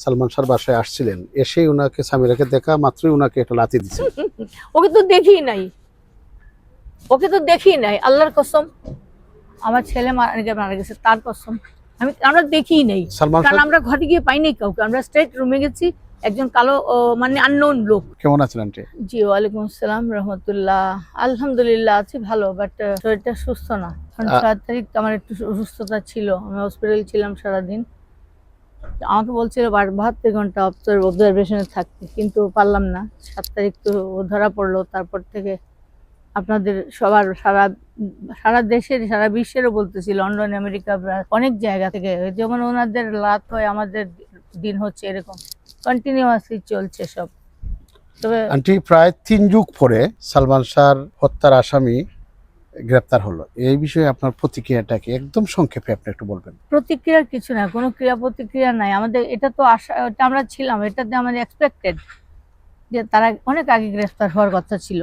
সালমান শাহর বাসায় আসছিলেন, এসেই উনাকে সামিরাকে দেখা মাত্রই উনাকে একটা লাথি দিচ্ছে। ওকে তো দেখি নাই, ওকে তো দেখি নাই, আল্লাহর কসম। আমার ছেলে মারা গেছে, তার কসম আমরা দেখিই নেই। সালমান কারণ শাহ আমরা ঘরে গিয়ে পাই নাই কাউকে, আমরা স্ট্রেট রুমে গেছি। একজন কালো মানে আননোন লোক। কেমন আছেন আন্টি? জি, ওয়ালাইকুম আসসালাম রহমতুল্লাহ। আলহামদুলিল্লাহ আছি ভালো, বাট শরীরটা সুস্থ না। কারণ 7 তারিখ আমার একটু অসুস্থতা ছিল, আমি হসপিটাল ছিলাম সারাদিন। আমাকে বলছিল 72 ঘন্টা অবজারভেশনে থাকতে, কিন্তু পারলাম না। 7 তারিখ তো ধরা পড়লো, তারপর থেকে আপনাদের সবার সারা সারা দেশের সারা বিশ্বেরও বলতেছি, লন্ডন, আমেরিকা, অনেক জায়গা থেকে, যেমন ওনাদের লাত হয় আমাদের দিন হচ্ছে, এরকম কন্টিনিউয়াসলি চলছে সব। তবে আন্টি, প্রায় 3 যুগ পরে সালমান শাহর হত্যার আসামি গ্রেপ্তার হলো, এই বিষয়ে আপনার প্রতিক্রিয়াটা কি একদম সংক্ষেপে আপনি একটু বলবেন? প্রতিক্রিয়ার কিছু না, কোনো ক্রিয়া প্রতিক্রিয়া নাই আমাদের। এটা তো আশা, এটা আমরা ছিলাম, এটাতে আমাদের এক্সপেক্টেড যে তারা অনেক আগে গ্রেফতার হওয়ার কথা ছিল,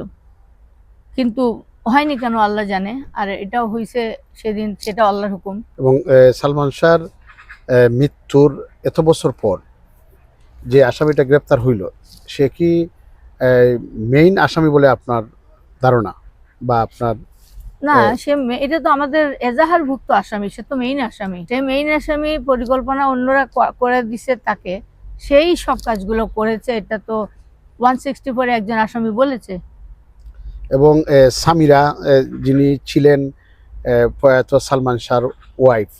কিন্তু হয়নি কেন আল্লাহ জানে। আর এটাও হয়েছে সেদিন, সেটা আল্লাহর হুকুম। এবং সালমান শাহর মৃত্যুর এত বছর পর যে আসামিটা গ্রেপ্তার হইল, সে কি মেইন আসামি বলে আপনার ধারণা বা আপনার? না, সে এটা তো আমাদের এজাহারভুক্ত আসামি, সে তো মেইন আসামি। সে মেইন আসামি, পরিকল্পনা অন্যরা করে দিছে তাকে, সেই সব কাজগুলো করেছে। এটা তো 164 একজন আসামি বলেছে। এবং সামিরা, যিনি ছিলেন প্রয়াত সালমান শাহর ওয়াইফ,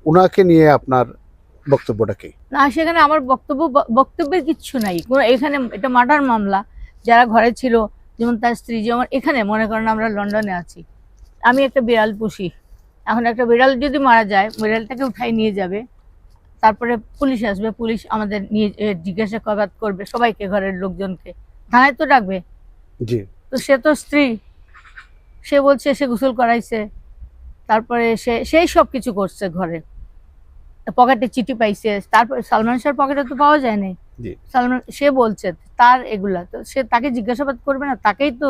ওনাকে নিয়ে আপনার বক্তব্যটা কি? না, সেখানে আমার বক্তব্যের কিচ্ছু নাই। এখানে এটা মার্ডার মামলা। যারা ঘরে ছিল, যেমন তার স্ত্রী, যেমন এখানে মনে করেন আমরা লন্ডনে আছি, আমি একটা বিড়াল পুষি। এখন একটা বিড়াল যদি মারা যায়, বিড়ালটাকে উঠাই নিয়ে যাবে, তারপরে পুলিশ আসবে, পুলিশ আমাদের নিয়ে জিজ্ঞাসাবাদ করবে সবাইকে, ঘরের লোকজনকে থানায় তো ডাকবে। জি। তো সে তো স্ত্রী, সে বলছে সে গোসল করাইছে, তারপরে সেই সব কিছু করছে ঘরে, পকেটে চিঠি পাইছে। তারপরে সালমান শাহর পকেটে তো পাওয়া যায় না। জি। সালমান, সে বলছে তার এগুলা, তো সে তাকে জিজ্ঞাসাবাদ করবে না? তাকেই তো,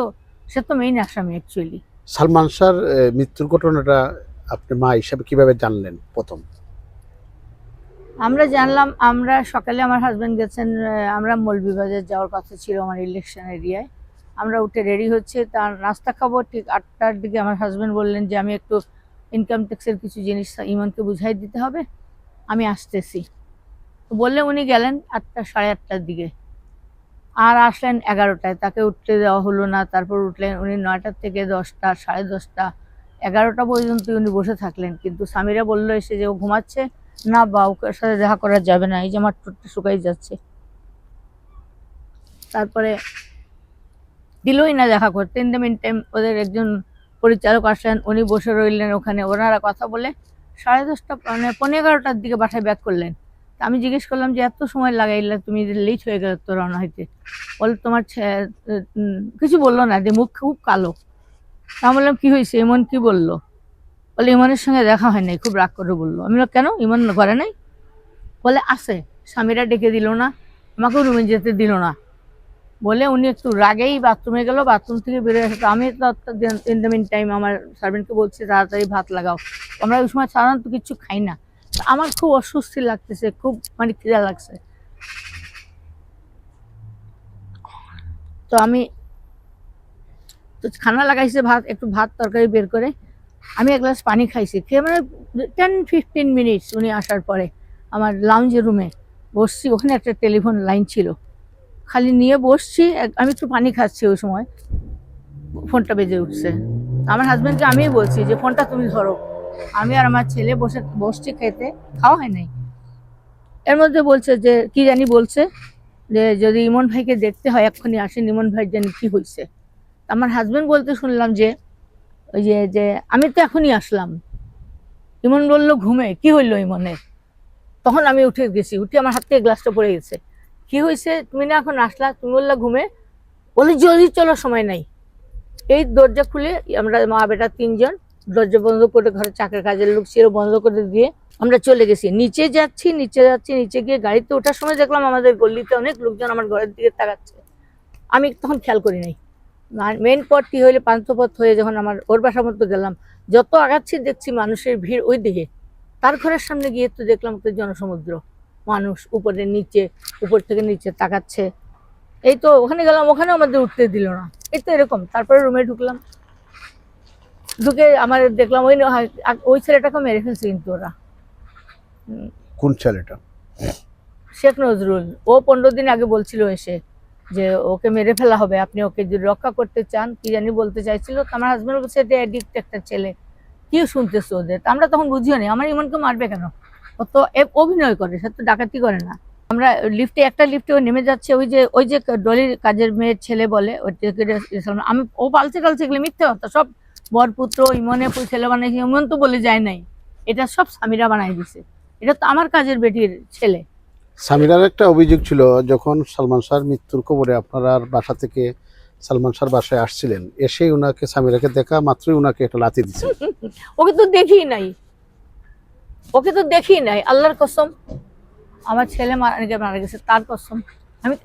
সে তো মেইন আসামি অ্যাকচুয়ালি। সালমান শাহর মৃত্যুর ঘটনাটা আপনি মা হিসাবে কিভাবে জানলেন প্রথম? আমরা জানলাম, আমরা সকালে, আমার হাজবেন্ড গেছেন, আমরা মৌলভীবাজার যাওয়ার কথা ছিল আমার ইলেকশন এরিয়ায়। আমরা উঠে রেডি হচ্ছে, তার নাস্তা খাবো, ঠিক 8টার দিকে আমার হাজবেন্ড বললেন যে আমি একটু ইনকাম ট্যাক্সের কিছু জিনিস ইমনকে বুঝাই দিতে হবে, আমি আসতেছি। তো বললে উনি গেলেন 8টা, সাড়ে 8টার দিকে, আর আসলেন 11টায়। তাকে উঠতে দেওয়া হলো না। তারপর উঠলেন উনি 9টা থেকে 10টা, সাড়ে 10টা, 11টা পর্যন্ত উনি বসে থাকলেন। কিন্তু সামিরা বললো এসে যে ও ঘুমাচ্ছে, না বা ওর সাথে দেখা করা যাবে না, এই যে আমার ঠোঁটটা শুকাই যাচ্ছে। তারপরে দিলই না দেখা করতে। ইন দ্য মিন টাইম ওদের একজন পরিচালক আসেন, উনি বসে রইলেন ওখানে, ওনারা কথা বলে 10:30, মানে 11:15টার দিকে বাসায় ব্যাক করলেন। আমি জিজ্ঞেস করলাম যে এত সময় লাগাইলে, তুমি লেট হয়ে গেল তো রওনা হইতে। বলে তোমার কিছু বললো না, যে মুখ খুব কালো। আমি বললাম কি হয়েছে, ইমন কি বললো? বলে ইমনের সঙ্গে দেখা হয় নাই, খুব রাগ করে বললো। আমি বললাম কেন, ইমন ঘরে নাই? বলে আছে, স্বামীরা ডেকে দিল না, আমাকেও রুমে যেতে দিল না। বলে উনি একটু রাগেই বাথরুমে গেল, বাথরুম থেকে বেরোয় আসে। তো আমি তো ইন দ্য মিন টাইম আমার সার্ভেন্টকে বলছি তাড়াতাড়ি ভাত লাগাও। আমরা ওই সময় সাধারণত কিছু খাই না। আমার খুব অস্বস্তি লাগতেছে, খুব মানে খিদা লাগছে। তো আমি তো খানা লাগাইছে, একটু ভাত তরকারি বের করে আমি এক গ্লাস পানি খাইছি। খেয়ে মানে 10-15 মিনিটস উনি আসার পরে আমার লাউঞ্জের রুমে বসছি, ওখানে একটা টেলিফোন লাইন ছিল, খালি নিয়ে বসছি, আমি একটু পানি খাচ্ছি, ওই সময় ফোনটা বেজে উঠছে। আমার হাজবেন্ডকে আমিই বলছি যে ফোনটা তুমি ধরো। আমি আর আমার ছেলে বসছি খেতে, খাওয়া হয় নাই। এর মধ্যে বলছে যে কি জানি বলছে, যে যদি ইমন ভাইকে দেখতে হয় এক্ষুনি আসেন, ইমন ভাই জানি কি হয়েছে। আমার হাজবেন্ড বলতে শুনলাম যে ওই যে আমি তো এখনই আসলাম। ইমন বললো ঘুমে, কি হইলো ইমনের? তখন আমি উঠে গেছি, উঠে আমার হাত থেকে গ্লাসটা পড়ে গেছে। কি হয়েছে, তুমি না এখন আসলা, তুমি বললা ঘুমে। বলি জলদি চলো, সময় নাই। এই দরজা খুলে আমরা মা বেটা 3জন দরজা বন্ধ করে, ঘরে চাকরির কাজের লোক ছিল, বন্ধ করে দিয়ে আমরা চলে গেছি। নিচে যাচ্ছি, নিচে গিয়ে গাড়িতে ওঠার সময় দেখলাম আমাদের গল্লিতে অনেক লোকজন আমার ঘরের দিকে তাকাচ্ছে। আমি তখন খেয়াল করি নাই। মেন পথটি হইলে পান্থপথ হয়ে যখন আমার ওর বাসা মতো গেলাম, যত আগাচ্ছি দেখছি মানুষের ভিড় ওই দিকে। তার ঘরের সামনে গিয়ে তো দেখলাম তো জনসমুদ্র। মানুষ উপরে নিচে, উপর থেকে নিচে তাকাচ্ছে। এই তো ওখানে গেলাম, ওখানে আমাদের উঠতে দিল না। এই তো এরকম। তারপরে রুমে ঢুকলাম, ঢুকে আমার দেখলাম ওই ছেলেটাকে মেরে ফেলছে কিন্তু ওরা। কোন ছেলেটা? শেখ নজরুল। ও 15 দিন আগে বলছিল এসে যে ওকে মেরে ফেলা হবে, আপনি ওকে যদি রক্ষা করতে চান, কি জানি বলতে চাইছিল। তো আমার হাজবেন্ড বলছে এটা অ্যাডিক্ট একটা ছেলে, কি শুনতেছে ওদের। তো আমরা তখন বুঝিও নি, আমার ইমনকে মারবে কেন, ও তো অভিনয় করে, সে তো ডাকাতি করে না। আমরা একটা লিফটে ও নেমে যাচ্ছে, ওই যে ডলির কাজের মেয়ের ছেলে বলে আমি, ও পালছে টালছে এগুলো মিথ্যে কথা সব। বরপুত্র ইমনে ছেলে বানাইছে, ইমন তো বলে যায় নাই, এটা সব সামিরা বানাই দিছে, এটা তো আমার কাজের বেটির ছেলে। সামিরার একটা অভিযোগ ছিল, যখন সালমান শাহর মৃত্যুর খবরে আপনারা বাসা থেকে সালমান শাহর বাসায় আসছিলেন, এসেই উনাকে, সামিরাকে দেখা মাত্রই উনাকে একটা লাথি দিচ্ছে। ওকে তো দেখি নাই, ওকে তো দেখি নাই, আল্লাহর কসম। আমার ছেলে মারা গেছে, তার কসম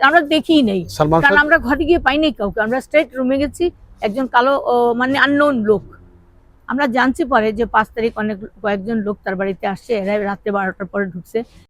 আমরা দেখি নাই। সালমান কারণ শাহ আমরা ঘরে গিয়ে পাইনি কাউকে, আমরা স্ট্রেট রুমে গেছি। একজন কালো মানে আননোন লোক, আমরা জানছি পরে যে 5 তারিখ কয়েকজন লোক তার বাড়িতে আসছে, এরা রাত্রে 12টার পরে ঢুকছে।